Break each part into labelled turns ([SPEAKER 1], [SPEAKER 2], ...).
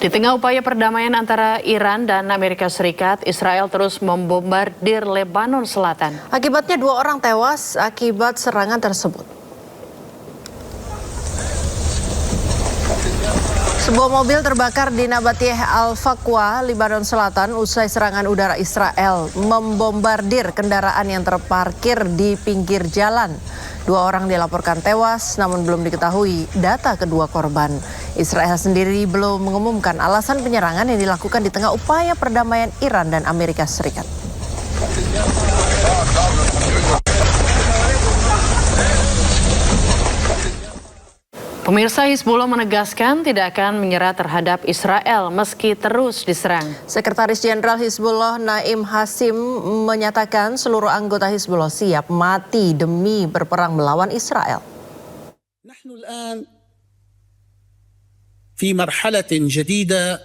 [SPEAKER 1] Di tengah upaya perdamaian antara Iran dan Amerika Serikat, Israel terus membombardir Lebanon Selatan.
[SPEAKER 2] Akibatnya 2 orang tewas akibat serangan tersebut. Sebuah mobil terbakar di Nabatiyeh Al-Faqwa, Lebanon Selatan usai serangan udara Israel membombardir kendaraan yang terparkir di pinggir jalan. 2 orang dilaporkan tewas, namun belum diketahui data kedua korban. Israel sendiri belum mengumumkan alasan penyerangan yang dilakukan di tengah upaya perdamaian Iran dan Amerika Serikat.
[SPEAKER 1] Pemirsa, Hizbullah menegaskan tidak akan menyerah terhadap Israel meski terus diserang.
[SPEAKER 2] Sekretaris Jenderal Hizbullah Naim Hasim menyatakan seluruh anggota Hizbullah siap mati demi berperang melawan Israel.
[SPEAKER 3] نحن الآن في مرحلة جديدة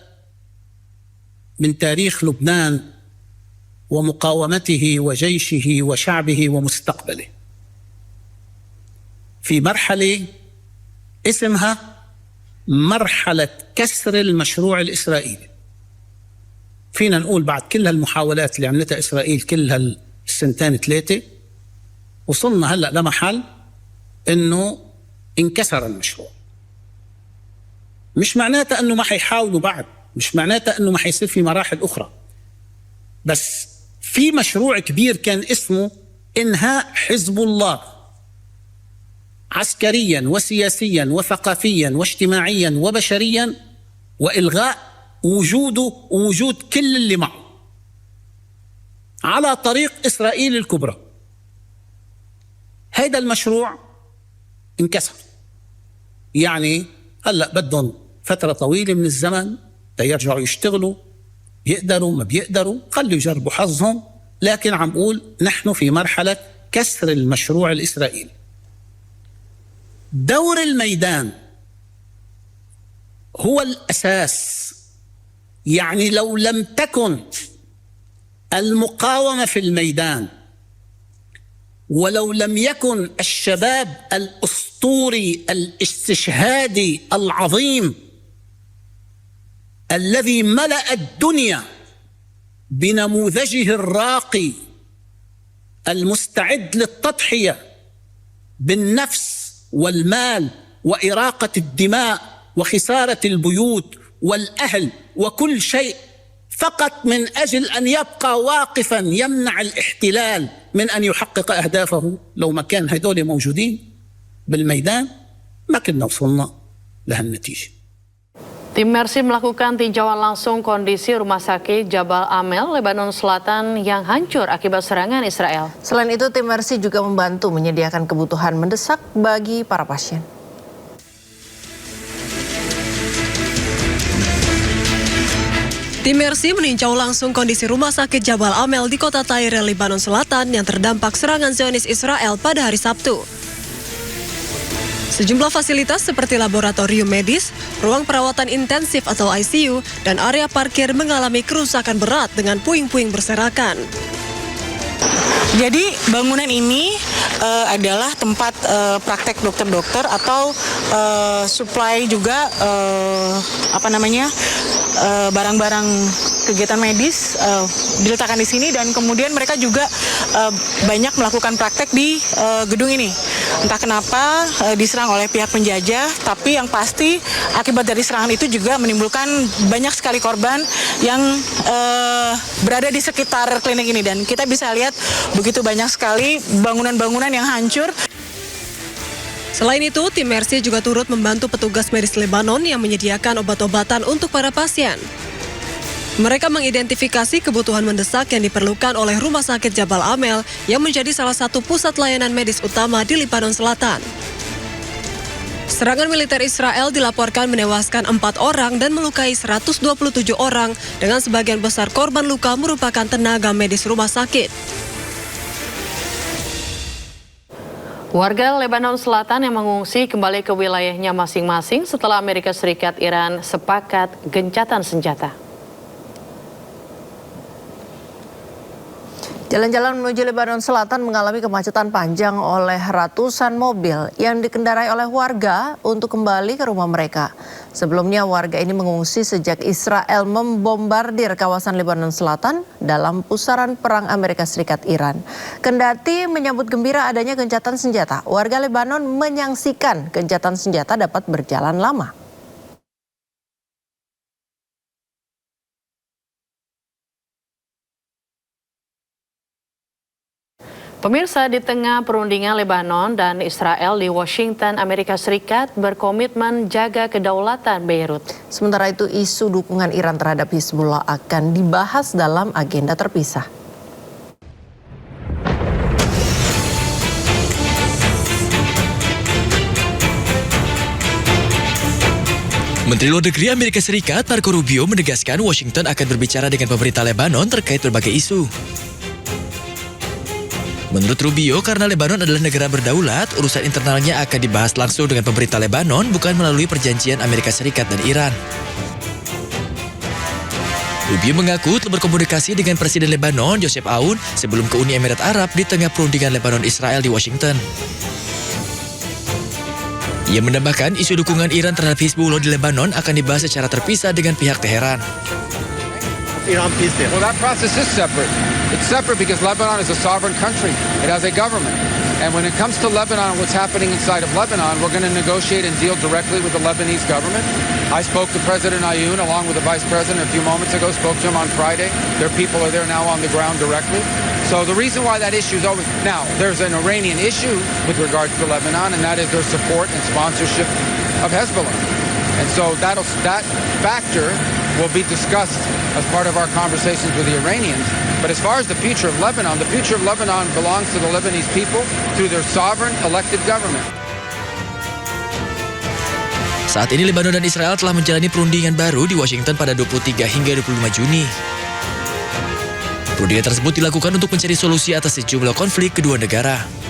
[SPEAKER 3] من تاريخ لبنان ومقاومته وجيشه وشعبه ومستقبله. في مرحلة اسمها مرحلة كسر المشروع الإسرائيلي. فينا نقول بعد كل هالمحاولات اللي عملتها إسرائيل كل هالسنتين 3 وصلنا هلأ لمحل إنه انكسر المشروع. مش معناتها إنه ما حيحاولوا بعد، مش معناتها إنه ما حيصير في مراحل أخرى، بس في مشروع كبير كان اسمه إنهاء حزب الله عسكريا وسياسيا وثقافيا واجتماعيا وبشريا، وإلغاء وجوده ووجود كل اللي معه على طريق إسرائيل الكبرى. هذا المشروع انكسر، يعني هلأ بدهم فترة طويلة من الزمن ليرجعوا يشتغلوا، يقدروا ما بيقدروا خلوا يجربوا حظهم، لكن عم بقول نحن في مرحلة كسر المشروع الإسرائيلي. دور الميدان هو الأساس، يعني لو لم تكن المقاومة في الميدان ولو لم يكن الشباب الأسطوري الاستشهادي العظيم الذي ملأ الدنيا بنموذجه الراقي المستعد للتضحية بالنفس والمال وإراقة الدماء وخسارة البيوت والأهل وكل شيء فقط من أجل أن يبقى واقفا يمنع الاحتلال من أن يحقق أهدافه، لو ما كان هدول موجودين بالميدان ما كنا وصلنا لهالنتيجة.
[SPEAKER 1] Tim Mercy melakukan tinjauan langsung kondisi rumah sakit Jabal Amel, Lebanon Selatan yang hancur akibat serangan Israel.
[SPEAKER 2] Selain itu, tim Mercy juga membantu menyediakan kebutuhan mendesak bagi para pasien.
[SPEAKER 4] Tim Mercy meninjau langsung kondisi rumah sakit Jabal Amel di kota Tyre, Lebanon Selatan yang terdampak serangan Zionis Israel pada hari Sabtu. Sejumlah fasilitas seperti laboratorium medis, ruang perawatan intensif atau ICU, dan area parkir mengalami kerusakan berat dengan puing-puing berserakan.
[SPEAKER 5] Jadi bangunan ini adalah tempat praktek dokter-dokter atau supply juga barang-barang kegiatan medis diletakkan di sini, dan kemudian mereka juga banyak melakukan praktek di gedung ini. Entah kenapa diserang oleh pihak penjajah, tapi yang pasti akibat dari serangan itu juga menimbulkan banyak sekali korban yang berada di sekitar klinik ini, dan kita bisa lihat begitu banyak sekali bangunan-bangunan yang hancur.
[SPEAKER 4] Selain itu, tim Mercy juga turut membantu petugas medis Lebanon yang menyediakan obat-obatan untuk para pasien. Mereka mengidentifikasi kebutuhan mendesak yang diperlukan oleh Rumah Sakit Jabal Amel yang menjadi salah satu pusat layanan medis utama di Lebanon Selatan. Serangan militer Israel dilaporkan menewaskan 4 orang dan melukai 127 orang, dengan sebagian besar korban luka merupakan tenaga medis rumah sakit.
[SPEAKER 1] Warga Lebanon Selatan yang mengungsi kembali ke wilayahnya masing-masing setelah Amerika Serikat Iran sepakat gencatan senjata.
[SPEAKER 2] Jalan-jalan menuju Lebanon Selatan mengalami kemacetan panjang oleh ratusan mobil yang dikendarai oleh warga untuk kembali ke rumah mereka. Sebelumnya warga ini mengungsi sejak Israel membombardir kawasan Lebanon Selatan dalam pusaran perang Amerika Serikat Iran. Kendati menyambut gembira adanya gencatan senjata, warga Lebanon menyaksikan gencatan senjata dapat berjalan lama.
[SPEAKER 1] Pemirsa, di tengah perundingan Lebanon dan Israel di Washington, Amerika Serikat berkomitmen jaga kedaulatan Beirut.
[SPEAKER 2] Sementara itu isu dukungan Iran terhadap Hizbullah akan dibahas dalam agenda terpisah.
[SPEAKER 6] Menteri Luar Negeri Amerika Serikat Marco Rubio menegaskan Washington akan berbicara dengan pemerintah Lebanon terkait berbagai isu. Menurut Rubio, karena Lebanon adalah negara berdaulat, urusan internalnya akan dibahas langsung dengan pemerintah Lebanon, bukan melalui perjanjian Amerika Serikat dan Iran. Rubio mengaku telah berkomunikasi dengan Presiden Lebanon, Joseph Aoun, sebelum ke Uni Emirat Arab di tengah perundingan Lebanon-Israel di Washington. Ia menambahkan isu dukungan Iran terhadap Hizbullah di Lebanon akan dibahas secara terpisah dengan pihak Teheran.
[SPEAKER 7] Iran peace deal.
[SPEAKER 8] Well, that process is separate. It's separate because Lebanon is a sovereign country. It has a government. And when it comes to Lebanon, what's happening inside of Lebanon, we're going to negotiate and deal directly with the Lebanese government. I spoke to President Aoun along with the Vice President a few moments ago, spoke to him on Friday. Their people are there now on the ground directly. So the reason why that issue is always... Now, there's an Iranian issue with regards to Lebanon, and that is their support and sponsorship of Hezbollah. And so that factor will be discussed as part of our conversations with the Iranians. But as far as the future of Lebanon belongs to the Lebanese people through their sovereign elected government.
[SPEAKER 6] Saat ini Lebanon dan Israel telah menjalani perundingan baru di Washington pada 23 hingga 25 Juni. Perundingan tersebut dilakukan untuk mencari solusi atas sejumlah konflik kedua negara.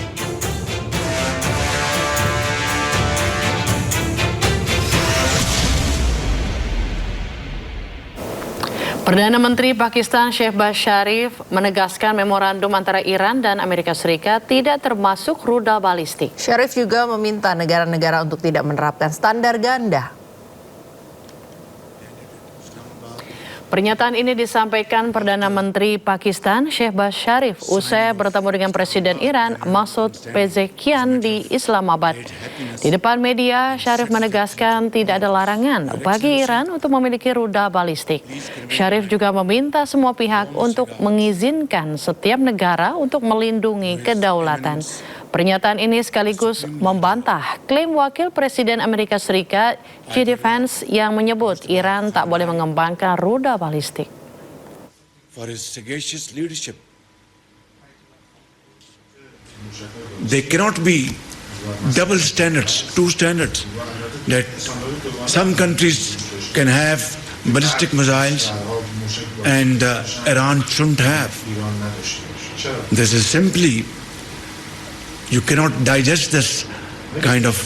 [SPEAKER 1] Perdana Menteri Pakistan Shehbaz Sharif menegaskan memorandum antara Iran dan Amerika Serikat tidak termasuk rudal balistik.
[SPEAKER 2] Sharif juga meminta negara-negara untuk tidak menerapkan standar ganda.
[SPEAKER 1] Pernyataan ini disampaikan Perdana Menteri Pakistan Shehbaz Sharif usai bertemu dengan Presiden Iran Masoud Pezeshkian di Islamabad. Di depan media, Sharif menegaskan tidak ada larangan bagi Iran untuk memiliki rudal balistik. Sharif juga meminta semua pihak untuk mengizinkan setiap negara untuk melindungi kedaulatan. Pernyataan ini sekaligus membantah klaim Wakil Presiden Amerika Serikat J.D. Vance yang menyebut Iran tak boleh mengembangkan rudal balistik.
[SPEAKER 9] For his sagacious leadership, there cannot be double standards, two standards, that some countries can have ballistic missiles and Iran shouldn't have. This is simply, you cannot digest this kind of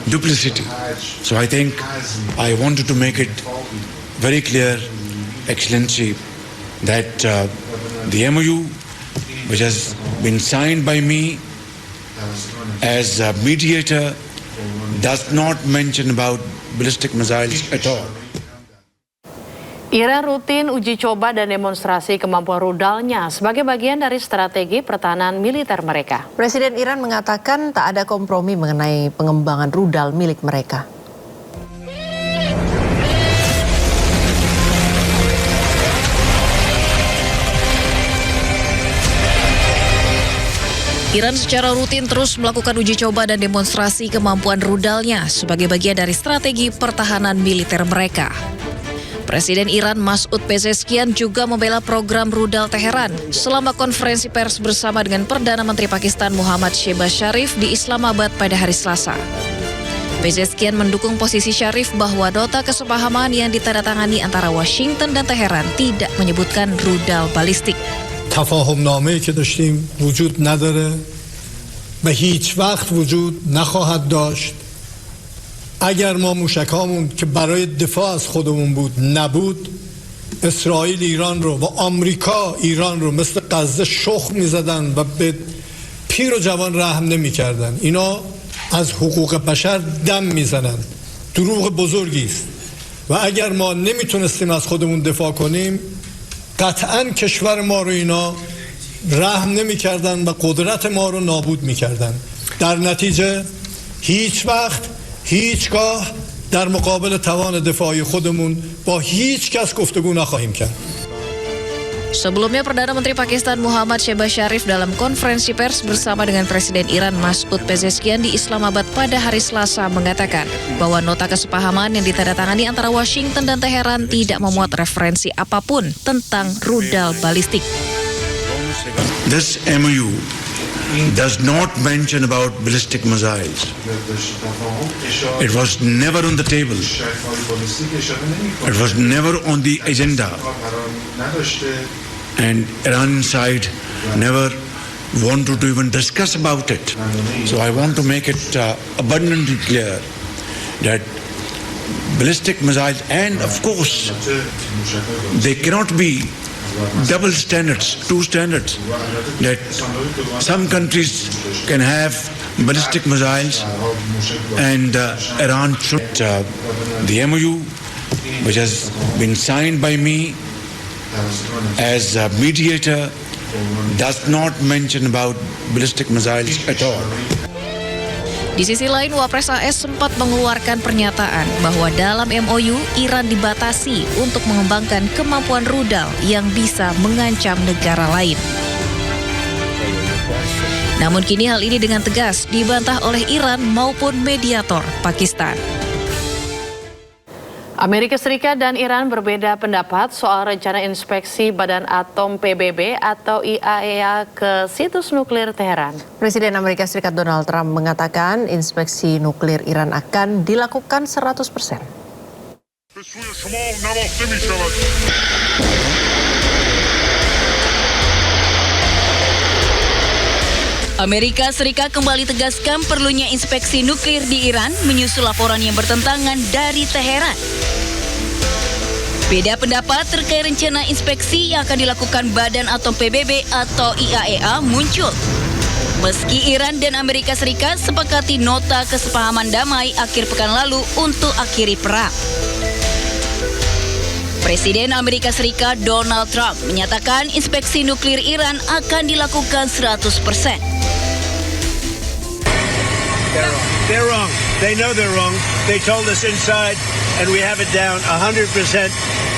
[SPEAKER 9] duplicity. So I think I wanted to make it very clear, Excellency, that the MOU, which has been signed by me as a mediator, does not mention about ballistic missiles at all.
[SPEAKER 1] Iran rutin uji coba dan demonstrasi kemampuan rudalnya sebagai bagian dari strategi pertahanan militer mereka.
[SPEAKER 2] Presiden Iran mengatakan tak ada kompromi mengenai pengembangan rudal milik mereka.
[SPEAKER 10] Iran secara rutin terus melakukan uji coba dan demonstrasi kemampuan rudalnya sebagai bagian dari strategi pertahanan militer mereka. Presiden Iran Masoud Pezeshkian juga membela program rudal Teheran selama konferensi pers bersama dengan Perdana Menteri Pakistan Muhammad Shehbaz Sharif di Islamabad pada hari Selasa. Pezeshkian mendukung posisi Sharif bahwa nota kesepahaman yang ditandatangani antara Washington dan Teheran tidak menyebutkan rudal balistik.
[SPEAKER 11] تفاهمنامه‌ای که داشتیم وجود نداره و هیچ وقت وجود نخواهد داشت. اگر ما موشکامون که برای دفاع از خودمون بود نبود اسرائیل ایران رو و آمریکا ایران رو مثل غزه شخم میزدن و به پیر و جوان رحم نمیکردن. اینا از حقوق بشر دم میزنن. دروغ بزرگی است و اگر ما نمیتونستیم از خودمون دفاع کنیم قطعا کشور ما رو اینا رحم نمیکردن و قدرت ما رو نابود میکردن. در نتیجه هیچ وقت هیچگاه در مقابل توان دفاعی خودمون با هیچ کس گفتگو نخواهیم کرد.
[SPEAKER 10] Sebelumnya, Perdana Menteri Pakistan Muhammad Shehbaz Sharif dalam konferensi pers bersama dengan Presiden Iran Masoud Pezeshkian di Islamabad pada hari Selasa mengatakan bahwa nota kesepahaman yang ditandatangani antara Washington dan Teheran tidak memuat referensi apapun tentang rudal balistik.
[SPEAKER 9] This MOU does not mention about ballistic missiles. It was never on the table. It was never on the agenda. And Iran side never wanted to even discuss about it. So I want to make it abundantly clear that ballistic missiles, and of course, they cannot be double standards, two standards, that some countries can have ballistic missiles and Iran should. The MOU, which has been signed by me as a mediator, does not mention about ballistic missiles at all.
[SPEAKER 10] Di sisi lain, Wapres AS sempat mengeluarkan pernyataan bahwa dalam MOU, Iran dibatasi untuk mengembangkan kemampuan rudal yang bisa mengancam negara lain. Namun kini hal ini dengan tegas dibantah oleh Iran maupun mediator Pakistan.
[SPEAKER 1] Amerika Serikat dan Iran berbeda pendapat soal rencana inspeksi Badan Atom PBB atau IAEA ke situs nuklir Teheran.
[SPEAKER 2] Presiden Amerika Serikat Donald Trump mengatakan inspeksi nuklir Iran akan dilakukan 100%.
[SPEAKER 12] Amerika Serikat kembali tegaskan perlunya inspeksi nuklir di Iran menyusul laporan yang bertentangan dari Teheran. Beda pendapat terkait rencana inspeksi yang akan dilakukan Badan Atom PBB atau IAEA muncul. Meski Iran dan Amerika Serikat sepakati nota kesepahaman damai akhir pekan lalu untuk akhiri perang. Presiden Amerika Serikat Donald Trump menyatakan inspeksi nuklir Iran akan dilakukan 100%.
[SPEAKER 13] They're wrong. They know they're wrong. They told us inside, and we have it down 100%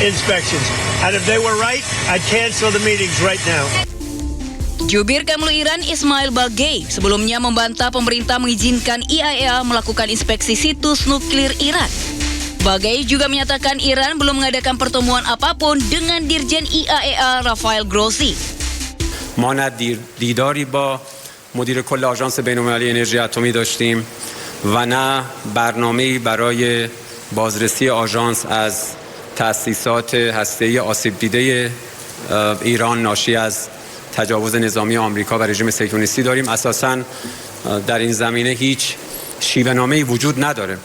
[SPEAKER 13] inspections. And if they were right, I'd cancel the meetings right now.
[SPEAKER 12] Jubir Kemlu Iran Ismail Bagei sebelumnya membantah pemerintah mengizinkan IAEA melakukan inspeksi situs nuklir Iran. Bagei juga menyatakan Iran belum mengadakan pertemuan apapun dengan Dirjen IAEA Rafael Grossi.
[SPEAKER 14] ما نه دیداری با مدیر کل آژانس بین‌المللی انرژی اتمی داشتیم و نه برنامه‌ای برای بازرسی آژانس از تأسیسات هسته‌ای آسیب دیده ایران ناشی از تجاوز نظامی آمریکا و رژیم صهیونیستی داریم. اساساً در این زمینه هیچ شیوه‌نامه‌ای وجود نداره.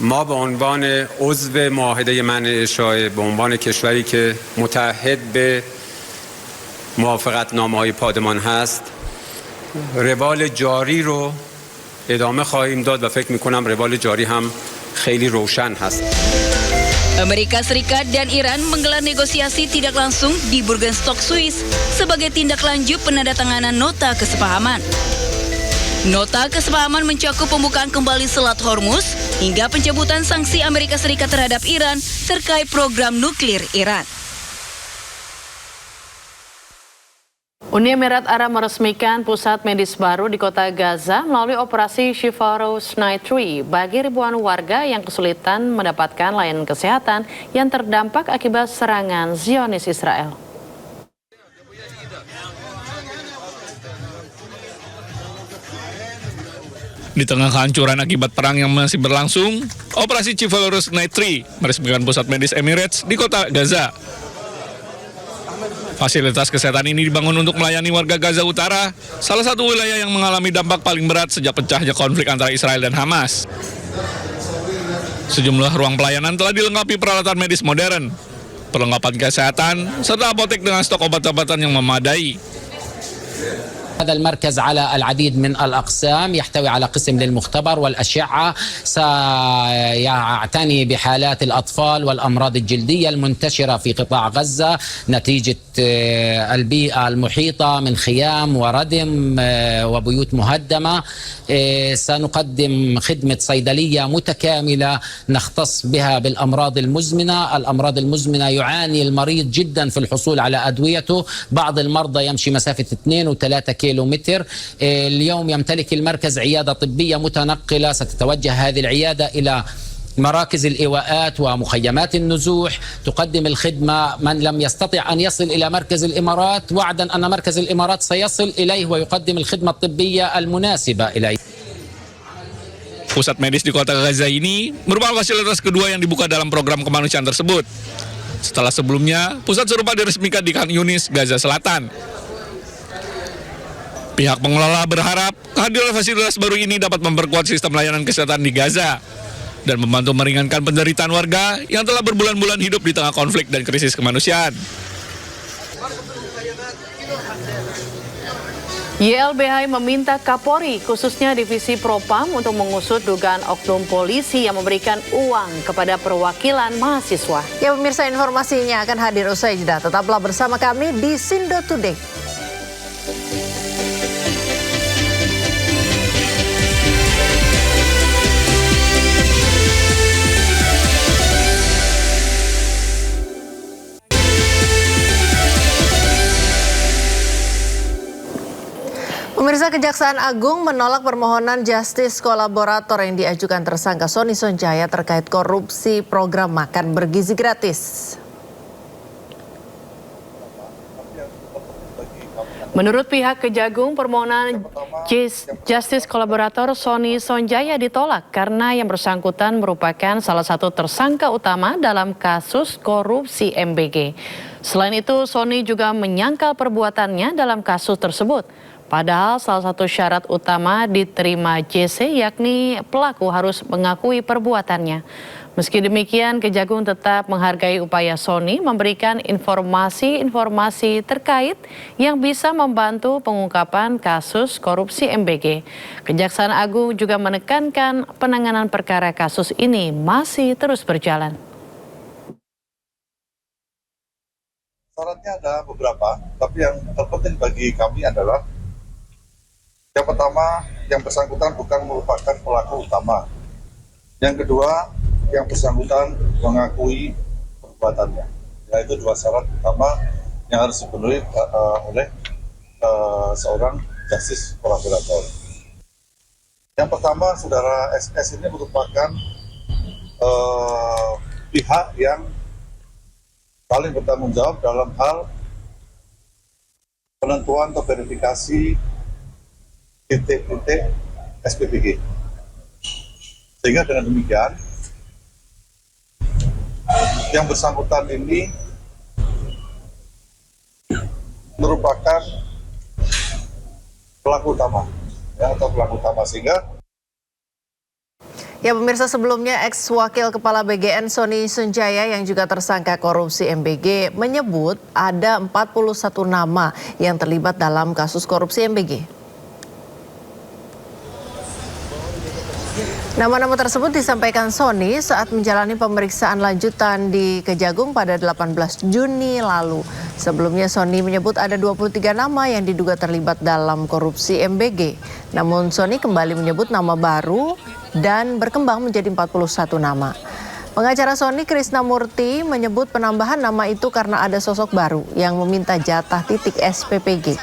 [SPEAKER 14] ما به عنوان عضو معاهده منع اشاعه، به عنوان کشوری که متعهد به موافقتنامه‌های پادمان هست، روال جاری رو ادامه خواهیم داد و فکر می‌کنم روال جاری هم خیلی روشن هست.
[SPEAKER 12] Amerika Serikat dan Iran menggelar negosiasi tidak langsung di Burgenstock, Swiss sebagai tindak lanjut penandatanganan nota kesepahaman. Nota kesepahaman mencakup pembukaan kembali Selat Hormuz hingga pencabutan sanksi Amerika Serikat terhadap Iran terkait program nuklir Iran.
[SPEAKER 1] Uni Emirat Arab meresmikan pusat medis baru di kota Gaza melalui operasi Shifa Rose Night 3 bagi ribuan warga yang kesulitan mendapatkan layanan kesehatan yang terdampak akibat serangan Zionis Israel.
[SPEAKER 15] Di tengah kehancuran akibat perang yang masih berlangsung, operasi Shifa Rose Night 3 meresmikan pusat medis Emirates di kota Gaza. Fasilitas kesehatan ini dibangun untuk melayani warga Gaza Utara, salah satu wilayah yang mengalami dampak paling berat sejak pecahnya konflik antara Israel dan Hamas. Sejumlah ruang pelayanan telah dilengkapi peralatan medis modern, perlengkapan kesehatan, serta apotek dengan stok obat-obatan yang memadai.
[SPEAKER 16] هذا المركز على العديد من الأقسام، يحتوي على قسم للمختبر والأشعة، سيعتني بحالات الأطفال والأمراض الجلدية المنتشرة في قطاع غزة نتيجة البيئة المحيطة من خيام وردم وبيوت مهدمة. سنقدم خدمة صيدلية متكاملة نختص بها بالأمراض المزمنة. الأمراض المزمنة يعاني المريض جدا في الحصول على أدويته، بعض المرضى يمشي مسافة 2 و3 كيلومتر. اليوم يمتلك المركز عيادة طبية متنقلة، ستتوجه هذه العيادة إلى مراكز الإيواءات ومخيمات النزوح، تقدم الخدمة من لم يستطع أن يصل إلى مركز الإمارات، وعدا أن مركز الإمارات سيصل إليه ويقدم الخدمة الطبية المناسبة إليه.
[SPEAKER 15] Pusat medis di kota Gaza ini merupakan fasilitas kedua yang dibuka dalam program kemanusiaan tersebut. Setelah sebelumnya, pusat serupa diresmikan di Khan Yunis, Gaza Selatan. Pihak pengelola berharap kehadiran fasilitas baru ini dapat memperkuat sistem layanan kesehatan di Gaza dan membantu meringankan penderitaan warga yang telah berbulan-bulan hidup di tengah konflik dan krisis kemanusiaan.
[SPEAKER 1] YLBH meminta Kapolri, khususnya Divisi Propam, untuk mengusut dugaan oknum polisi yang memberikan uang kepada perwakilan mahasiswa.
[SPEAKER 2] Ya pemirsa, informasinya akan hadir usai jeda. Tetaplah bersama kami di Sindo Today. Pemirsa, Kejaksaan Agung menolak permohonan justice kolaborator yang diajukan tersangka Sony Sonjaya terkait korupsi program makan bergizi gratis.
[SPEAKER 1] Menurut pihak Kejagung, permohonan justice kolaborator Sony Sonjaya ditolak karena yang bersangkutan merupakan salah satu tersangka utama dalam kasus korupsi MBG. Selain itu, Sony juga menyangkal perbuatannya dalam kasus tersebut. Padahal salah satu syarat utama diterima JC yakni pelaku harus mengakui perbuatannya. Meski demikian, Kejagung tetap menghargai upaya Sony memberikan informasi-informasi terkait yang bisa membantu pengungkapan kasus korupsi MBG. Kejaksaan Agung juga menekankan penanganan perkara kasus ini masih terus berjalan.
[SPEAKER 17] Syaratnya ada beberapa, tapi yang terpenting bagi kami adalah yang pertama, yang bersangkutan bukan merupakan pelaku utama. Yang kedua, yang bersangkutan mengakui perbuatannya. Ya, itu dua syarat utama yang harus dipenuhi oleh seorang justice kolaborator. Yang pertama, saudara SS ini merupakan pihak yang paling bertanggung jawab dalam hal penentuan atau verifikasi titik-titik SPBG. Sehingga dengan demikian, yang bersangkutan ini merupakan pelaku utama, ya, atau pelaku utama, sehingga
[SPEAKER 2] Ya pemirsa, sebelumnya ex-wakil Kepala BGN Sony Sonjaya yang juga tersangka korupsi MBG menyebut ada 41 nama yang terlibat dalam kasus korupsi MBG. Nama-nama tersebut disampaikan Sony saat menjalani pemeriksaan lanjutan di Kejagung pada 18 Juni lalu. Sebelumnya Sony menyebut ada 23 nama yang diduga terlibat dalam korupsi MBG. Namun Sony kembali menyebut nama baru dan berkembang menjadi 41 nama. Pengacara Sony Krisnamurti menyebut penambahan nama itu karena ada sosok baru yang meminta jatah titik SPPG.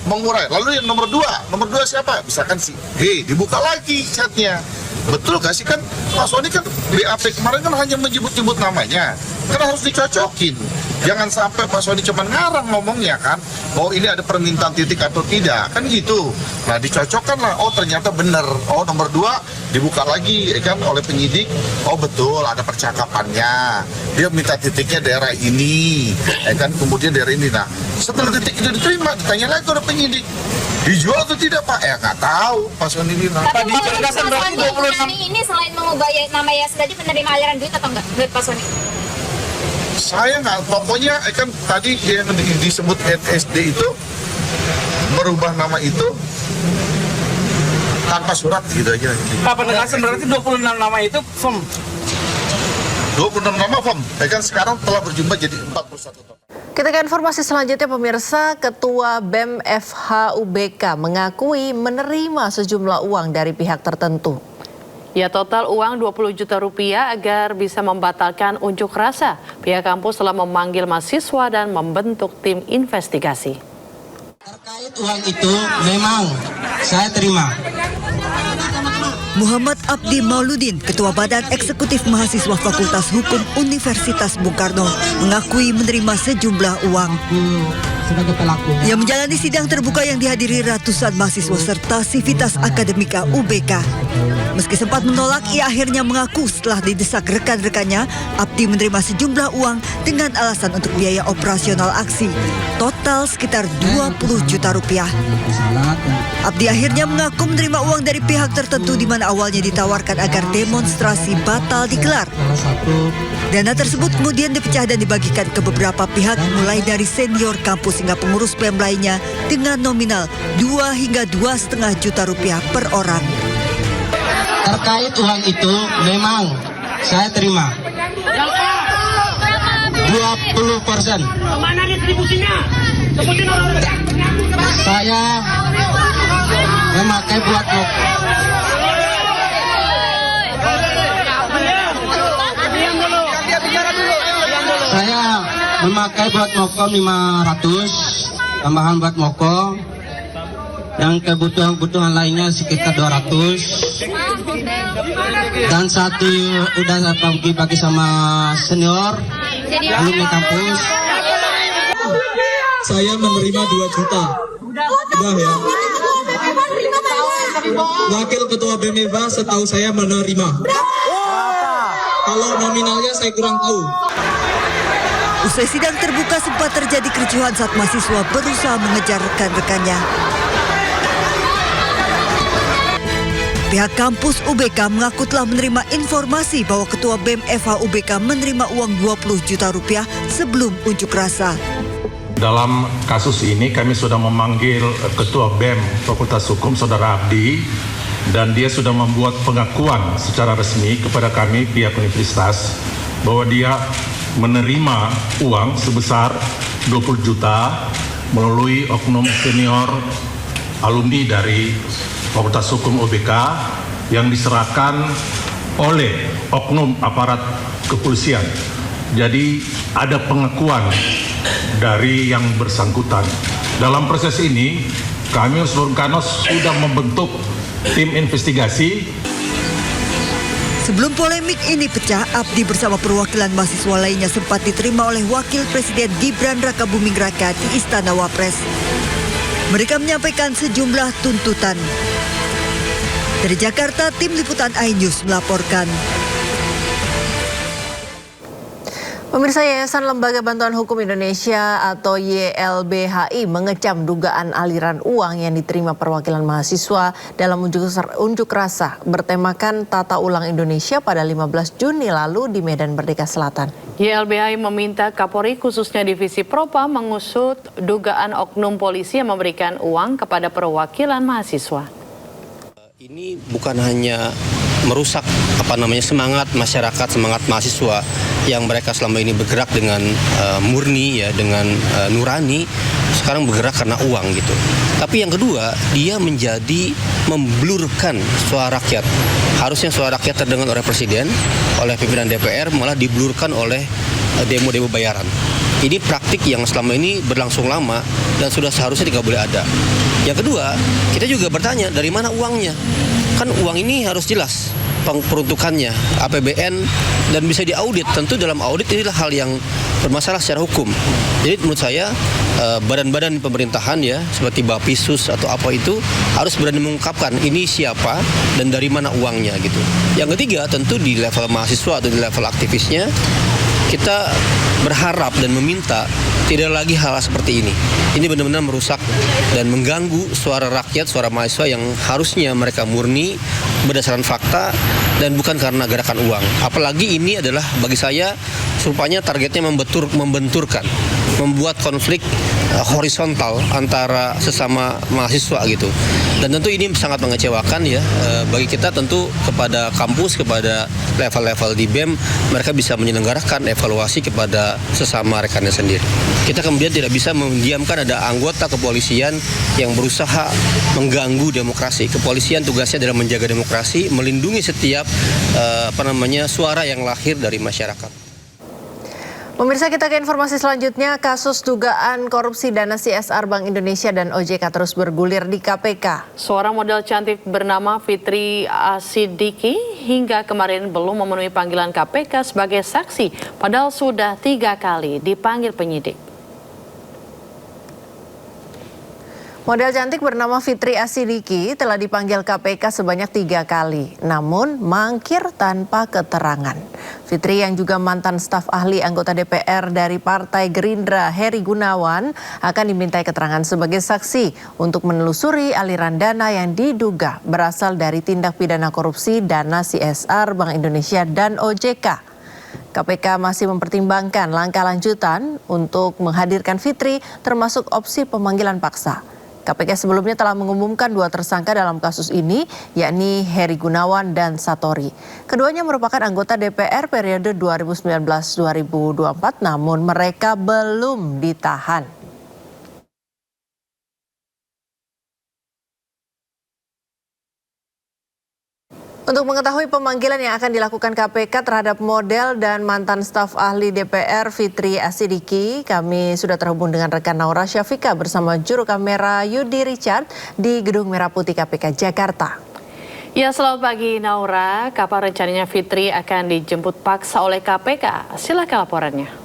[SPEAKER 18] Mengurai. Lalu yang nomor dua siapa? Misalkan si G, dibuka lagi chatnya. Betul gak sih, kan Pak Sony kan BAP kemarin kan hanya menyebut-nyebut namanya. Kan harus dicocokin. Jangan sampai Pak Soni cuma ngarang ngomongnya kan, oh ini ada permintaan titik atau tidak, kan gitu. Nah dicocokkan lah, oh ternyata benar, oh nomor 2 dibuka lagi kan oleh penyidik, oh betul ada percakapannya, dia minta titiknya daerah ini, kan kemudian daerah ini. Nah setelah titik itu diterima, ditanya lagi oleh penyidik, dijual atau tidak Pak? Ya nggak tahu, Pak Soni bilang.
[SPEAKER 19] Tapi Pak Soni ini selain mengubah nama Yasin tadi menerima aliran duit atau enggak duit Pak Soni?
[SPEAKER 18] Saya nggak, pokoknya kan tadi yang disebut NSD itu merubah nama itu tanpa surat gitu aja.
[SPEAKER 20] Pak, penegasan berarti 26 nama itu firm?
[SPEAKER 18] 26 nama firm, kan sekarang telah berjumlah jadi 41.
[SPEAKER 2] Kita ke informasi selanjutnya pemirsa, Ketua BEM FHUBK mengakui menerima sejumlah uang dari pihak tertentu.
[SPEAKER 1] Ya, total uang 20 juta rupiah agar bisa membatalkan unjuk rasa. Pihak kampus telah memanggil mahasiswa dan membentuk tim investigasi.
[SPEAKER 21] Terkait uang itu memang saya terima.
[SPEAKER 22] Muhammad Abdi Mauludin, Ketua Badan Eksekutif Mahasiswa Fakultas Hukum Universitas Bung Karno, mengakui menerima sejumlah uang.
[SPEAKER 21] Sebagai pelaku.
[SPEAKER 22] Ia menjalani sidang terbuka yang dihadiri ratusan mahasiswa serta Sivitas Akademika UBK. Meski sempat menolak, ia akhirnya mengaku setelah didesak rekan-rekannya, Abdi menerima sejumlah uang dengan alasan untuk biaya operasional aksi. Total sekitar 20 juta rupiah. Abdi akhirnya mengaku menerima uang dari pihak tertentu di mana awalnya ditawarkan agar demonstrasi batal digelar. Dana tersebut kemudian dipecah dan dibagikan ke beberapa pihak mulai dari senior kampus hingga pengurus BEM lainnya dengan nominal 2 hingga 2,5 juta rupiah per orang.
[SPEAKER 21] Terkait uang itu memang saya terima 20%.
[SPEAKER 20] Kemana distribusinya? Sebutin orang-orang.
[SPEAKER 21] Saya memakai buat moko 500, tambahan buat moko. Yang kebutuhan lainnya sekitar 200. Dan satu udah bagi sama senior alumni kampus.
[SPEAKER 23] Saya menerima 2 juta. Udah ya. Wakil Ketua BEM setahu saya menerima. Kalau nominalnya saya kurang tahu.
[SPEAKER 22] Usai sidang terbuka sempat terjadi kericuhan saat mahasiswa berusaha mengejar rekan-rekannya. Pihak kampus UBK mengaku telah menerima informasi bahwa Ketua BEM FHUBK menerima uang 20 juta rupiah sebelum unjuk rasa.
[SPEAKER 24] Dalam kasus ini kami sudah memanggil Ketua BEM Fakultas Hukum Saudara Abdi dan dia sudah membuat pengakuan secara resmi kepada kami pihak universitas bahwa dia menerima uang sebesar 20 juta melalui oknum senior alumni dari Fakultas Hukum UBK yang diserahkan oleh oknum aparat kepolisian. Jadi ada pengakuan dari yang bersangkutan. Dalam proses ini kami Unsur Kanos sudah membentuk tim investigasi.
[SPEAKER 22] Sebelum polemik ini pecah, Abdi bersama perwakilan mahasiswa lainnya sempat diterima oleh Wakil Presiden Gibran Rakabuming Raka di Istana Wapres. Mereka menyampaikan sejumlah tuntutan. Dari Jakarta, tim liputan iNews melaporkan.
[SPEAKER 2] Pemirsa, Yayasan Lembaga Bantuan Hukum Indonesia atau YLBHI mengecam dugaan aliran uang yang diterima perwakilan mahasiswa dalam unjuk rasa bertemakan Tata Ulang Indonesia pada 15 Juni lalu di Medan Merdeka Selatan.
[SPEAKER 1] YLBHI meminta Kapolri khususnya Divisi Propa mengusut dugaan oknum polisi yang memberikan uang kepada perwakilan mahasiswa.
[SPEAKER 25] Ini bukan hanya merusak semangat masyarakat, semangat mahasiswa yang mereka selama ini bergerak dengan murni ya, dengan nurani, sekarang bergerak karena uang gitu. Tapi yang kedua, dia menjadi memblurkan suara rakyat. Harusnya suara rakyat terdengar oleh presiden, oleh pimpinan DPR, malah diblurkan oleh demo-demo bayaran. Ini praktik yang selama ini berlangsung lama dan sudah seharusnya tidak boleh ada. Yang kedua, kita juga bertanya dari mana uangnya. Kan uang ini harus jelas. peruntukannya, APBN, dan bisa diaudit. Tentu dalam audit inilah hal yang bermasalah secara hukum. Jadi menurut saya badan-badan pemerintahan ya seperti Bapisus atau apa itu harus berani mengungkapkan ini siapa dan dari mana uangnya gitu. Yang ketiga tentu di level mahasiswa atau di level aktivisnya kita berharap dan meminta tidak lagi hal seperti ini. Ini benar-benar merusak dan mengganggu suara rakyat, suara mahasiswa yang harusnya mereka murni berdasarkan fakta dan bukan karena gerakan uang. Apalagi ini adalah bagi saya rupanya targetnya membenturkan, membuat konflik horizontal antara sesama mahasiswa gitu. Dan tentu ini sangat mengecewakan ya bagi kita, tentu kepada kampus, kepada level-level di BEM, mereka bisa menyelenggarakan evaluasi kepada sesama rekannya sendiri. Kita kemudian tidak bisa mendiamkan ada anggota kepolisian yang berusaha mengganggu demokrasi. Kepolisian tugasnya adalah menjaga demokrasi, melindungi setiap suara yang lahir dari masyarakat.
[SPEAKER 2] Pemirsa, kita ke informasi selanjutnya. Kasus dugaan korupsi dana CSR Bank Indonesia dan OJK terus bergulir di KPK.
[SPEAKER 1] Seorang model cantik bernama Fitri Asidiki hingga kemarin belum memenuhi panggilan KPK sebagai saksi, padahal sudah 3 kali dipanggil penyidik.
[SPEAKER 2] Model cantik bernama Fitri Asidiki telah dipanggil KPK sebanyak 3 kali, namun mangkir tanpa keterangan. Fitri yang juga mantan staf ahli anggota DPR dari Partai Gerindra Heri Gunawan akan dimintai keterangan sebagai saksi untuk menelusuri aliran dana yang diduga berasal dari tindak pidana korupsi dana CSR Bank Indonesia dan OJK. KPK masih mempertimbangkan langkah lanjutan untuk menghadirkan Fitri termasuk opsi pemanggilan paksa. KPK sebelumnya telah mengumumkan 2 tersangka dalam kasus ini, yakni Heri Gunawan dan Satori. Keduanya merupakan anggota DPR periode 2019-2024, namun mereka belum ditahan. Untuk mengetahui pemanggilan yang akan dilakukan KPK terhadap model dan mantan staf ahli DPR Fitri Asidiki, kami sudah terhubung dengan rekan Naura Syafika bersama juru kamera Yudi Richard di Gedung Merah Putih KPK Jakarta.
[SPEAKER 1] Ya, selamat pagi Naura. Kapan rencananya Fitri akan dijemput paksa oleh KPK? Silakan laporannya.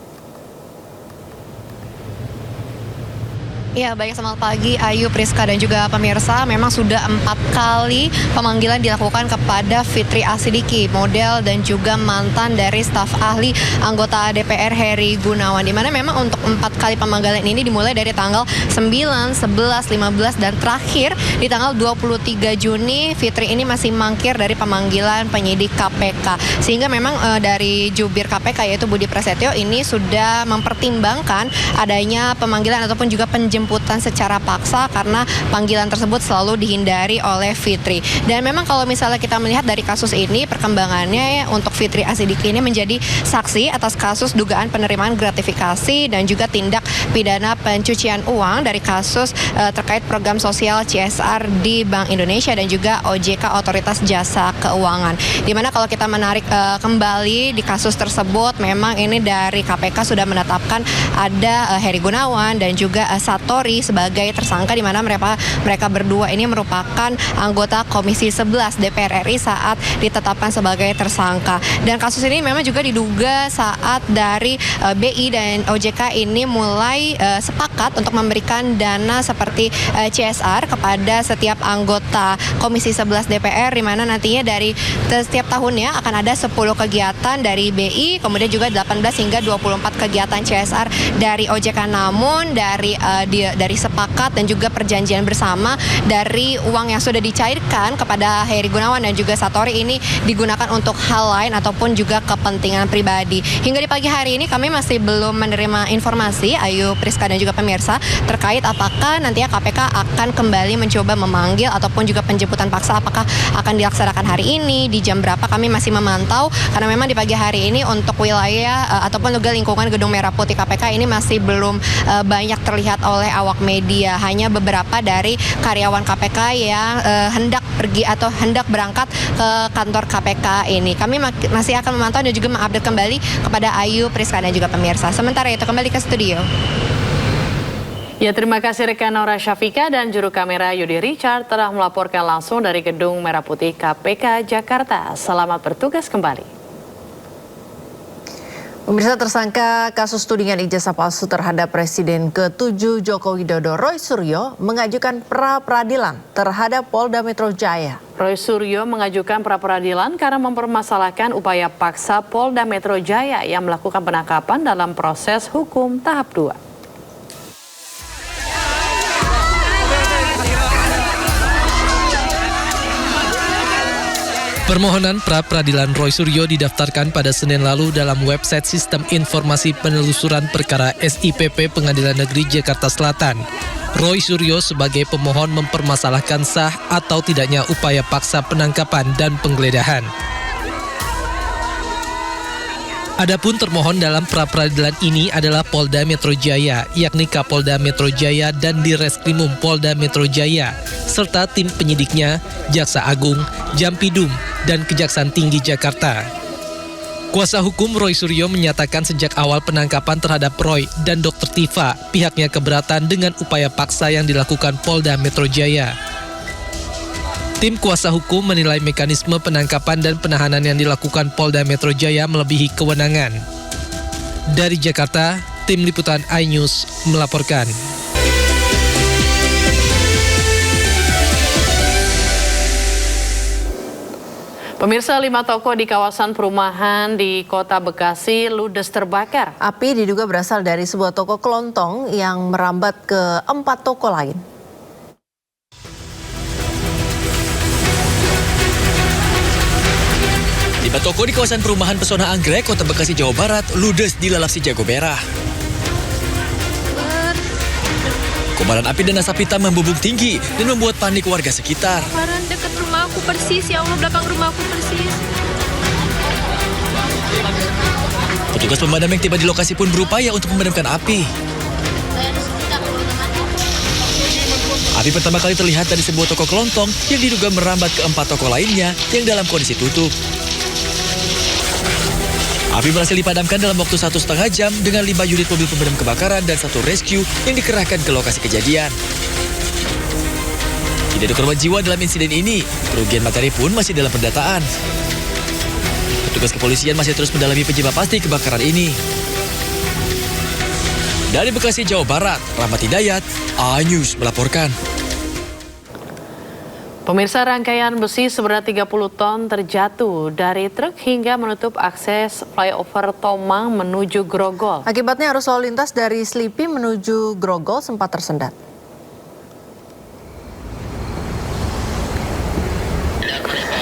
[SPEAKER 3] Ya, baik, selamat pagi Ayu, Priska dan juga pemirsa. Memang sudah 4 kali pemanggilan dilakukan kepada Fitri Asidiki, model dan juga mantan dari staf ahli anggota DPR Heri Gunawan. Di mana memang untuk 4 kali pemanggilan ini dimulai dari tanggal 9, 11, 15 dan terakhir di tanggal 23 Juni Fitri ini masih mangkir dari pemanggilan penyidik KPK. Sehingga memang dari jubir KPK yaitu Budi Prasetyo ini sudah mempertimbangkan adanya pemanggilan ataupun juga penjemputan secara paksa karena panggilan tersebut selalu dihindari oleh Fitri. Dan memang kalau misalnya kita melihat dari kasus ini, perkembangannya untuk Fitri Asidiki ini menjadi saksi atas kasus dugaan penerimaan gratifikasi dan juga tindak pidana pencucian uang dari kasus terkait program sosial CSR di Bank Indonesia dan juga OJK Otoritas Jasa Keuangan. Dimana kalau kita menarik kembali di kasus tersebut, memang ini dari KPK sudah menetapkan ada Heri Gunawan dan juga Satori sebagai tersangka, di mana mereka berdua ini merupakan anggota Komisi 11 DPR RI saat ditetapkan sebagai tersangka. Dan kasus ini memang juga diduga saat dari BI dan OJK ini mulai sepakat untuk memberikan dana seperti CSR kepada setiap anggota Komisi 11 DPR, di mana nantinya dari setiap tahunnya akan ada 10 kegiatan dari BI, kemudian juga 18 hingga 24 kegiatan CSR dari OJK. Namun dari sepakat dan juga perjanjian bersama, dari uang yang sudah dicairkan kepada Heri Gunawan dan juga Satori ini digunakan untuk hal lain ataupun juga kepentingan pribadi. Hingga di pagi hari ini kami masih belum menerima informasi, Ayu, Priska dan juga pemirsa, terkait apakah nantinya KPK akan kembali mencoba memanggil ataupun juga penjemputan paksa, apakah akan dilaksanakan hari ini, di jam berapa, kami masih memantau karena memang di pagi hari ini untuk wilayah ataupun juga lingkungan Gedung Merah Putih KPK ini masih belum banyak terlihat oleh awak media. Hanya beberapa dari karyawan KPK yang hendak pergi atau hendak berangkat ke kantor KPK ini. Kami masih akan memantau dan juga mengupdate kembali kepada Ayu, Priska dan juga pemirsa. Sementara itu kembali ke studio.
[SPEAKER 1] Ya, terima kasih rekan Nora Syafika dan juru kamera Yudi Richard telah melaporkan langsung dari Gedung Merah Putih KPK Jakarta. Selamat bertugas kembali.
[SPEAKER 2] Pemirsa, tersangka kasus tudingan ijazah palsu terhadap Presiden ke-7 Joko Widodo, Roy Suryo, mengajukan pra-peradilan terhadap Polda Metro Jaya.
[SPEAKER 1] Roy Suryo mengajukan pra-peradilan karena mempermasalahkan upaya paksa Polda Metro Jaya yang melakukan penangkapan dalam proses hukum tahap 2.
[SPEAKER 4] Permohonan pra-peradilan Roy Suryo didaftarkan pada Senin lalu dalam website Sistem Informasi Penelusuran Perkara SIPP Pengadilan Negeri Jakarta Selatan. Roy Suryo sebagai pemohon mempermasalahkan sah atau tidaknya upaya paksa penangkapan dan penggeledahan. Adapun termohon dalam pra-peradilan ini adalah Polda Metro Jaya, yakni Kapolda Metro Jaya dan Direskrimum Polda Metro Jaya, serta tim penyidiknya, Jaksa Agung, Jampidum, dan Kejaksaan Tinggi Jakarta. Kuasa hukum Roy Suryo menyatakan sejak awal penangkapan terhadap Roy dan Dr. Tifa, pihaknya keberatan dengan upaya paksa yang dilakukan Polda Metro Jaya. Tim kuasa hukum menilai mekanisme penangkapan dan penahanan yang dilakukan Polda Metro Jaya melebihi kewenangan. Dari Jakarta, tim liputan iNews melaporkan.
[SPEAKER 1] Pemirsa, 5 toko di kawasan perumahan di Kota Bekasi ludes terbakar.
[SPEAKER 2] Api diduga berasal dari sebuah toko kelontong yang merambat ke 4 toko lain.
[SPEAKER 5] Lima toko di kawasan perumahan Pesona Anggrek, Kota Bekasi, Jawa Barat, ludes dilalap si jago merah. Kobaran api dan asap hitam membubung tinggi dan membuat panik warga sekitar.
[SPEAKER 6] Kobaran dekat rumah aku persis, ya Allah, belakang rumah aku persis.
[SPEAKER 5] Petugas pemadam yang tiba di lokasi pun berupaya untuk memadamkan api. Api pertama kali terlihat dari sebuah toko kelontong yang diduga merambat ke 4 toko lainnya yang dalam kondisi tutup. Api berhasil dipadamkan dalam waktu 1,5 jam dengan 5 unit mobil pemadam kebakaran dan 1 rescue yang dikerahkan ke lokasi kejadian. Tidak ada korban jiwa dalam insiden ini, kerugian materi pun masih dalam pendataan. Petugas kepolisian masih terus mendalami penyebab pasti kebakaran ini. Dari Bekasi, Jawa Barat, Rahmat Hidayat, iNews melaporkan.
[SPEAKER 1] Pemirsa, rangkaian besi seberat 30 ton terjatuh dari truk hingga menutup akses flyover Tomang menuju Grogol.
[SPEAKER 2] Akibatnya arus lalu lintas dari Slipi menuju Grogol sempat tersendat.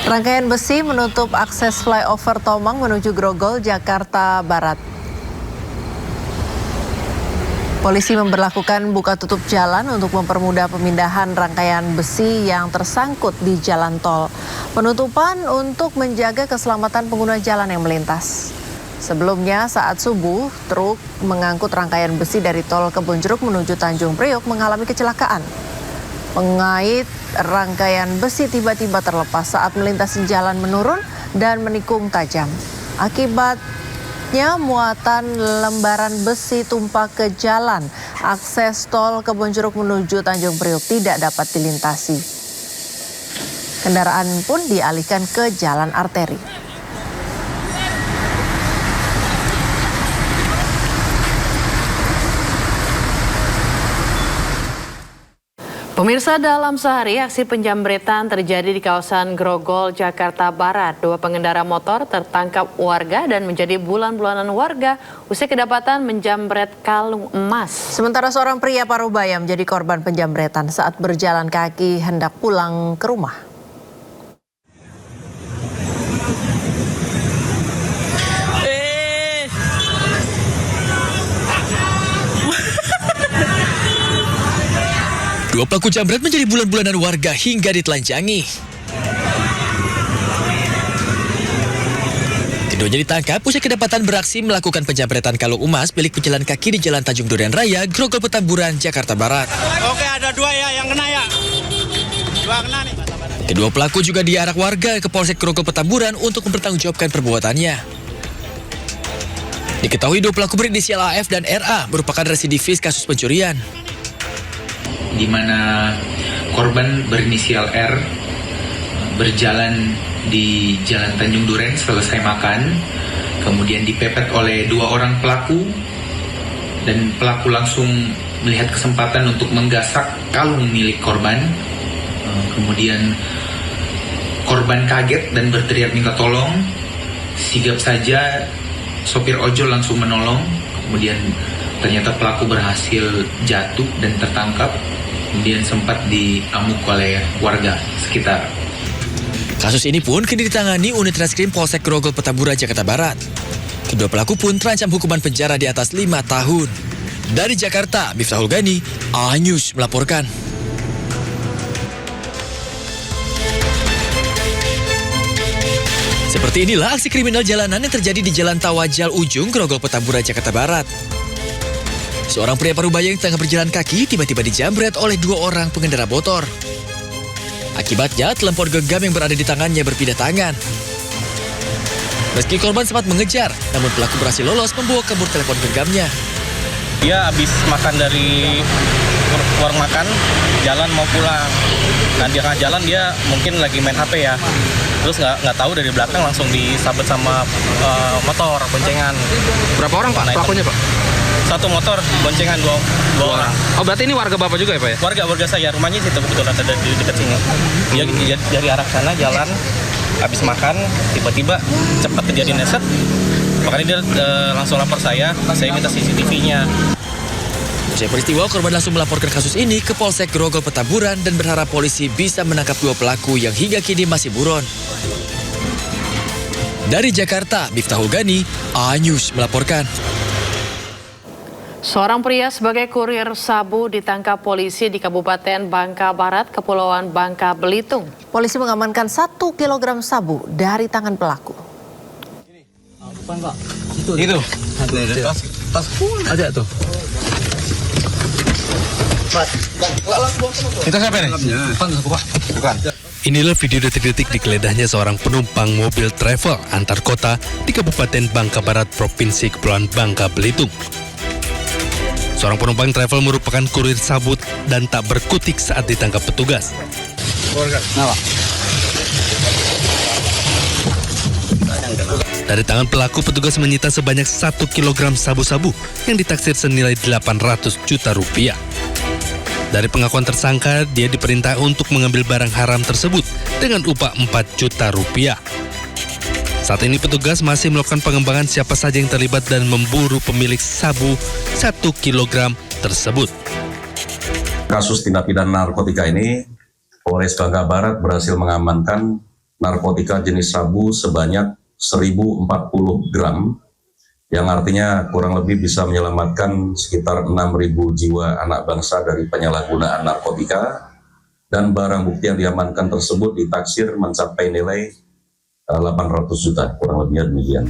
[SPEAKER 2] Rangkaian besi menutup akses flyover Tomang menuju Grogol, Jakarta Barat. Polisi memberlakukan buka tutup jalan untuk mempermudah pemindahan rangkaian besi yang tersangkut di jalan tol. Penutupan untuk menjaga keselamatan pengguna jalan yang melintas. Sebelumnya saat subuh, truk mengangkut rangkaian besi dari tol Kebonjeruk menuju Tanjung Priok mengalami kecelakaan. Pengait rangkaian besi tiba-tiba terlepas saat melintasi jalan menurun dan menikung tajam. Akibatnya muatan lembaran besi tumpah ke jalan. Akses tol Kebonjeruk menuju Tanjung Priok tidak dapat dilintasi. Kendaraan pun dialihkan ke jalan arteri.
[SPEAKER 1] Pemirsa, dalam sehari aksi penjambretan terjadi di kawasan Grogol, Jakarta Barat. 2 pengendara motor tertangkap warga dan menjadi bulan-bulanan warga usai kedapatan menjambret kalung emas.
[SPEAKER 2] Sementara seorang pria Parubaya menjadi korban penjambretan saat berjalan kaki hendak pulang ke rumah.
[SPEAKER 5] Dua pelaku jambret menjadi bulan-bulanan warga hingga ditelanjangi. Keduanya ditangkap usai kedapatan beraksi melakukan penjambretan kalung emas milik pejalan kaki di Jalan Tanjung Duren Raya, Grogol Petamburan, Jakarta Barat.
[SPEAKER 20] Oke, ada 2 ya yang kena ya. 2 kena nih.
[SPEAKER 5] Kedua pelaku juga diarak warga ke Polsek Grogol Petamburan untuk mempertanggungjawabkan perbuatannya. Diketahui 2 pelaku berinisial AF dan RA merupakan residivis kasus pencurian.
[SPEAKER 7] di mana korban berinisial R berjalan di Jalan Tanjung Duren selesai makan, kemudian dipepet oleh 2 orang pelaku, dan pelaku langsung melihat kesempatan untuk menggasak kalung milik korban. Kemudian korban kaget dan berteriak minta tolong. Sigap saja sopir ojol langsung menolong. Kemudian ternyata pelaku berhasil jatuh dan tertangkap. Kemudian sempat diamuk oleh warga sekitar.
[SPEAKER 5] Kasus ini pun kini ditangani Unit Reskrim Polsek Grogol Petamburan, Jakarta Barat. Kedua pelaku pun terancam hukuman penjara di atas 5 tahun. Dari Jakarta, Miftahul Ghani, A-News melaporkan. Seperti inilah aksi kriminal jalanan yang terjadi di Jalan Tawajal Ujung, Grogol Petamburan, Jakarta Barat. Seorang pria parubaya yang tengah berjalan kaki tiba-tiba dijambret oleh 2 orang pengendara motor. Akibatnya, telepon genggam yang berada di tangannya berpindah tangan. Meski korban sempat mengejar, namun pelaku berhasil lolos membawa kabur telepon genggamnya.
[SPEAKER 8] Dia habis makan dari warung makan, jalan mau pulang. Nah di tengah jalan dia mungkin lagi main HP ya. Terus nggak tahu dari belakang langsung disabet sama motor boncengan.
[SPEAKER 9] Berapa orang Pak pelakunya Pak?
[SPEAKER 8] 1 motor boncengan 2 orang.
[SPEAKER 9] Oh berarti ini warga Bapak juga ya Pak ya?
[SPEAKER 8] Warga saya, rumahnya situ kebetulan ada di dekat sini. Dia dari arah sana jalan, habis makan tiba-tiba cepat kejadian neset. Makanya dia langsung lapor saya minta CCTV-nya.
[SPEAKER 5] Usai peristiwa, korban langsung melaporkan kasus ini ke Polsek Grogol Petamburan dan berharap polisi bisa menangkap 2 pelaku yang hingga kini masih buron. Dari Jakarta, Miftahul Ghani, A-News melaporkan.
[SPEAKER 1] Seorang pria sebagai kurir sabu ditangkap polisi di Kabupaten Bangka Barat, Kepulauan Bangka Belitung.
[SPEAKER 2] Polisi mengamankan 1 kilogram sabu dari tangan pelaku.
[SPEAKER 9] Pak. Itu. Tas ada tuh. Itu siapa nih? Bukan.
[SPEAKER 10] Inilah video detik-detik digeleddahnya seorang penumpang mobil travel antar kota di Kabupaten Bangka Barat, Provinsi Kepulauan Bangka Belitung. Seorang penumpang travel merupakan kurir sabu dan tak berkutik saat ditangkap petugas. Dari tangan pelaku, petugas menyita sebanyak 1 kilogram sabu-sabu yang ditaksir senilai 800 juta rupiah. Dari pengakuan tersangka, dia diperintah untuk mengambil barang haram tersebut dengan upah 4 juta rupiah. Saat ini petugas masih melakukan pengembangan siapa saja yang terlibat dan memburu pemilik sabu 1 kilogram tersebut.
[SPEAKER 11] Kasus tindak pidana narkotika ini, Polres Bangka Barat berhasil mengamankan narkotika jenis sabu sebanyak 1040 gram, yang artinya kurang lebih bisa menyelamatkan sekitar 6.000 jiwa anak bangsa dari penyalahgunaan narkotika, dan barang bukti yang diamankan tersebut ditaksir mencapai nilai 800 juta, kurang lebihnya demikian.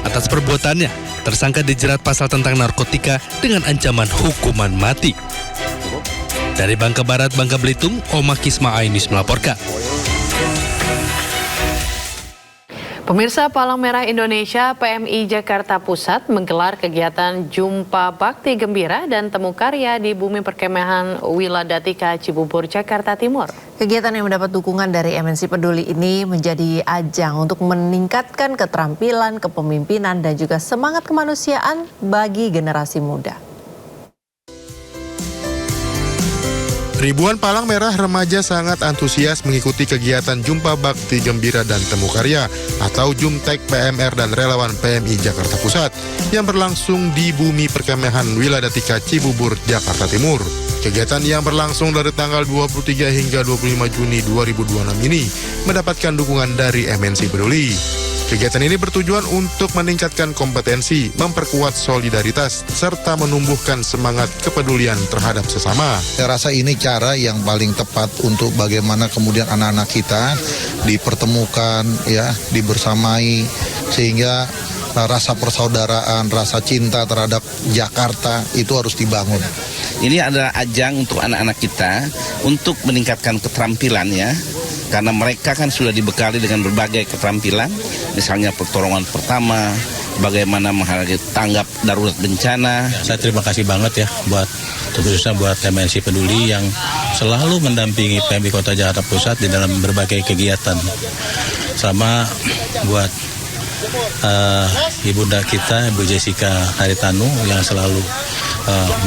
[SPEAKER 10] Atas perbuatannya, tersangka dijerat pasal tentang narkotika dengan ancaman hukuman mati. Dari Bangka Barat, Bangka Belitung, Oma Kisma, A-News melaporkan.
[SPEAKER 1] Pemirsa, Palang Merah Indonesia PMI Jakarta Pusat menggelar kegiatan Jumpa Bakti Gembira dan Temu Karya di Bumi Perkemahan Wiladatika, Cibubur, Jakarta Timur.
[SPEAKER 2] Kegiatan yang mendapat dukungan dari MNC Peduli ini menjadi ajang untuk meningkatkan keterampilan, kepemimpinan, dan juga semangat kemanusiaan bagi generasi muda.
[SPEAKER 26] Ribuan Palang Merah remaja sangat antusias mengikuti kegiatan Jumpa Bakti Gembira dan Temu Karya atau Jumtek PMR dan relawan PMI Jakarta Pusat yang berlangsung di Bumi Perkemahan Wiladatika, Cibubur, Jakarta Timur. Kegiatan yang berlangsung dari tanggal 23 hingga 25 Juni 2026 ini mendapatkan dukungan dari MNC Peduli. Kegiatan ini bertujuan untuk meningkatkan kompetensi, memperkuat solidaritas, serta menumbuhkan semangat kepedulian terhadap sesama.
[SPEAKER 27] Saya rasa ini cara yang paling tepat untuk bagaimana kemudian anak-anak kita dipertemukan, ya, dibersamai, sehingga rasa persaudaraan, rasa cinta terhadap Jakarta itu harus dibangun.
[SPEAKER 28] Ini adalah ajang untuk anak-anak kita untuk meningkatkan keterampilannya, karena mereka kan sudah dibekali dengan berbagai keterampilan, misalnya pertolongan pertama, bagaimana menghadapi tanggap darurat bencana.
[SPEAKER 8] Saya terima kasih banget ya khususnya buat MNC Peduli yang selalu mendampingi PMI Kota Jakarta Pusat di dalam berbagai kegiatan. Sama buat ibunda kita, Ibu Jessica Haritanu yang selalu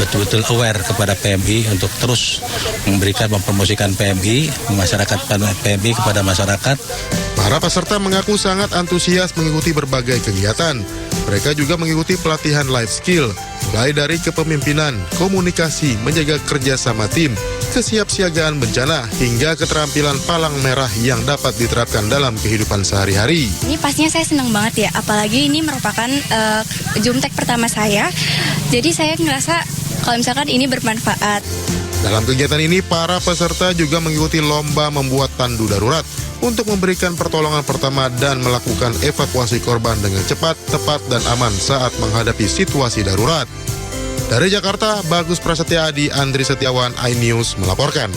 [SPEAKER 8] betul-betul aware kepada PMI untuk terus mempromosikan PMI, masyarakat PMI kepada masyarakat.
[SPEAKER 26] Para peserta mengaku sangat antusias mengikuti berbagai kegiatan. Mereka juga mengikuti pelatihan life skill, mulai dari kepemimpinan, komunikasi, menjaga kerja sama tim, kesiapsiagaan bencana, hingga keterampilan palang merah yang dapat diterapkan dalam kehidupan sehari-hari.
[SPEAKER 12] Ini pastinya saya senang banget ya, apalagi ini merupakan Jumtek pertama saya. Jadi saya ngerasa kalau misalkan ini bermanfaat.
[SPEAKER 26] Dalam kegiatan ini, para peserta juga mengikuti lomba membuat tandu darurat untuk memberikan pertolongan pertama dan melakukan evakuasi korban dengan cepat, tepat, dan aman saat menghadapi situasi darurat. Dari Jakarta, Bagus Prasetya Adi, Andri Setiawan, iNews melaporkan.